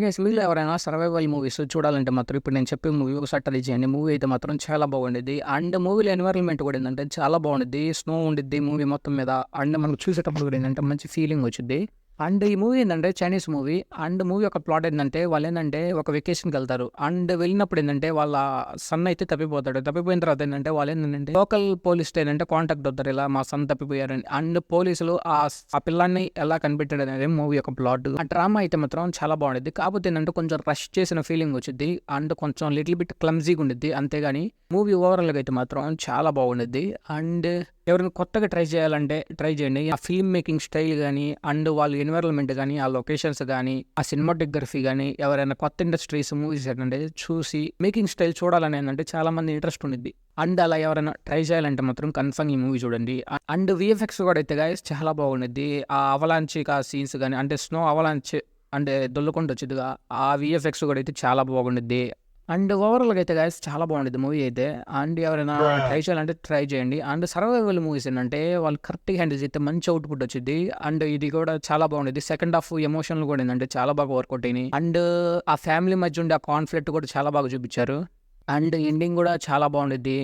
Guys మీలో ఎవరైనా survival movies చూడాలంటే మాత్రం ఇప్పుడు నేను చెప్పే మూవీ ఒకసారి ట్రై చేయండి. మూవీ అయితే మాత్రం చాలా బాగుండిద్ది. అండ్ మూవీలో ఎన్విరాన్మెంట్ కూడా ఏంటంటే చాలా బాగుండిద్ది. స్నో ఉండిద్ది మూవీ మొత్తం మీద. అండ్ మనకు చూసేటప్పుడు కూడా ఏంటంటే మంచి ఫీలింగ్ వచ్చిద్ది. అండ్ ఈ మూవీ ఏంటంటే చైనీస్ మూవీ. అండ్ మూవీ యొక్క ప్లాట్ ఏంటంటే వాళ్ళు ఏంటంటే ఒక వెకేషన్కి వెళ్తారు. అండ్ వెళ్ళినప్పుడు ఏంటంటే వాళ్ళ సన్ అయితే తప్పిపోతాడు. తప్పిపోయిన తర్వాత ఏంటంటే వాళ్ళు ఏంటంటే లోకల్ పోలీస్ ఏంటంటే కాంటాక్ట్ అవుతారు, ఇలా మా సన్ తప్పిపోయారని. అండ్ పోలీసులు ఆ పిల్లాన్ని ఎలా కనిపెట్టాడు అనేది మూవీ యొక్క ప్లాట్. ఆ డ్రామా అయితే మాత్రం చాలా బాగుండిద్ది. కాకపోతే ఏంటంటే కొంచెం రష్ చేసిన ఫీలింగ్ వచ్చింది. అండ్ కొంచెం లిటిల్ బిట్ క్లమ్జీగా ఉండిద్ది. అంతేగాని మూవీ ఓవరాల్గా అయితే మాత్రం చాలా బాగుండిద్ది. అండ్ ఎవరైనా కొత్తగా ట్రై చేయాలంటే ట్రై చేయండి. ఆ ఫిల్మ్ మేకింగ్ స్టైల్ కానీ, అండ్ వాళ్ళ ఎన్విరాన్మెంట్ కానీ, ఆ లొకేషన్స్ కానీ, ఆ సినిమాటోగ్రఫీ కానీ, ఎవరైనా కొత్త ఇండస్ట్రీస్ మూవీస్ ఏంటంటే చూసి మేకింగ్ స్టైల్ చూడాలని ఏంటంటే చాలా మంది ఇంట్రెస్ట్ ఉండిద్ది. అండ్ అలా ఎవరైనా ట్రై చేయాలంటే మాత్రం కన్ఫర్మ్ ఈ మూవీ చూడండి. అండ్ విఎఫ్ఎక్స్ కూడా అయితే గాయస్ చాలా బాగుండిద్ది. ఆ అవలాంచి సీన్స్ కానీ, అంటే స్నో అవలాంచ్ అంటే దొల్లుకుంటూ వచ్చిద్దిగా, ఆ విఎఫ్ఎక్స్ కూడా అయితే చాలా బాగుండిద్ది. అండ్ ఓవరాల్గా అయితే గాయస్ చాలా బాగుండిద్ది మూవీ అయితే. అండ్ ఎవరైనా ట్రై చేయాలంటే ట్రై చేయండి. అండ్ సర్వైవల్ మూవీస్ ఏంటంటే వాళ్ళు కరెక్ట్గా హ్యాండిల్ చేస్తే మంచి అవుట్పుట్ వచ్చింది. అండ్ ఇది కూడా చాలా బాగుండిద్ది. సెకండ్ హాఫ్ ఎమోషనల్ కూడా ఏంటంటే చాలా బాగా వర్కౌట్ అయినాయి. అండ్ ఆ ఫ్యామిలీ మధ్య ఉండే ఆ కాన్ఫ్లిక్ట్ కూడా చాలా బాగా చూపించారు. అండ్ ఎండింగ్ కూడా చాలా బాగుండిద్ది.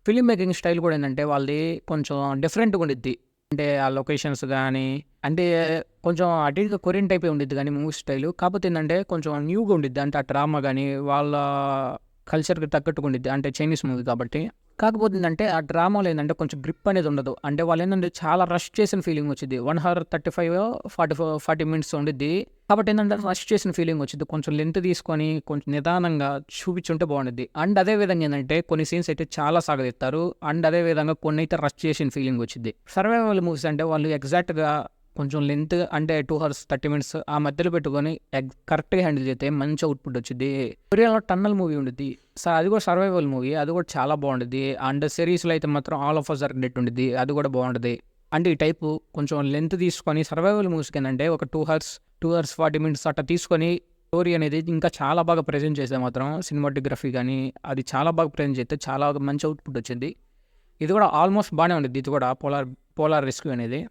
ఫిలిం మేకింగ్ స్టైల్ కూడా ఏంటంటే వాళ్ళది కొంచెం డిఫరెంట్గా ఉండిద్ది. అంటే ఆ లొకేషన్స్ కానీ, అంటే కొంచెం అటు ఇటుగా కొరియన్ టైపే ఉండిద్ది కానీ మూవీ స్టైల్. కాకపోతే ఏంటంటే కొంచెం న్యూగా ఉండిద్ది. అంటే ఆ డ్రామా కానీ వాళ్ళ కల్చర్కి తగ్గట్టుగా ఉండిద్ది. అంటే చైనీస్ మూవీ కాబట్టి. కాకపోతే ఏంటంటే ఆ డ్రామాలో ఏంటంటే కొంచెం గ్రిప్ అనేది ఉండదు. అంటే వాళ్ళు ఏంటంటే చాలా రష్ చేసిన ఫీలింగ్ వచ్చింది. 1 hour 35 మినిట్స్ ఉండిద్ది. కాబట్టి ఏంటంటే రష్ చేసిన ఫీలింగ్ వచ్చింది. కొంచెం లెంత్ తీసుకొని కొంచెం నిదానంగా చూపించుంటే బాగుండిద్ది. అండ్ అదే విధంగా ఏంటంటే కొన్ని సీన్స్ అయితే చాలా సాగదీస్తారు. అండ్ అదే విధంగా కొన్ని అయితే రష్ చేసిన ఫీలింగ్ వచ్చింది. సర్వైవల్ మూవీస్ అంటే వాళ్ళు ఎగ్జాక్ట్గా కొంచెం లెంత్ అంటే 2 hours 30 minutes ఆ మధ్యలో పెట్టుకొని కరెక్ట్గా హ్యాండిల్ చేస్తే మంచి అవుట్పుట్ వచ్చింది. కొరియాలో టన్నల్ మూవీ ఉండిద్ది. అది కూడా సర్వైవల్ మూవీ. అది కూడా చాలా బాగుండిద్ది. అండ్ సిరీస్లో అయితే మాత్రం all of us are dead ఉండిద్ది. అది కూడా బాగుంటుంది. అంటే ఈ టైపు కొంచెం లెంత్ తీసుకొని సర్వైవల్ మూవీస్కి ఏంటంటే ఒక 2 hours 40 minutes అట్లా తీసుకొని స్టోరీ అనేది ఇంకా చాలా బాగా ప్రజెంట్ చేస్తే మాత్రం సినిమాటోగ్రఫీ కానీ అది చాలా బాగా ప్రజెంట్ చేస్తే చాలా మంచి అవుట్పుట్ వచ్చింది. ఇది కూడా ఆల్మోస్ట్ బాగానే ఉండిద్ది. ఇది కూడా పోలార్ రెస్క్యూ అనేది.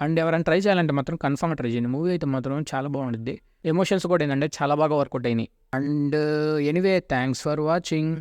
అండ్ ఎవరైనా ట్రై చేయాలంటే మాత్రం కన్ఫర్మ్గా ట్రై చేయండి. మూవీ అయితే మాత్రం చాలా బాగుండిద్ది. ఎమోషన్స్ కూడా ఏంటంటే చాలా బాగా వర్కౌట్ అయినాయి. And anyway thanks for watching.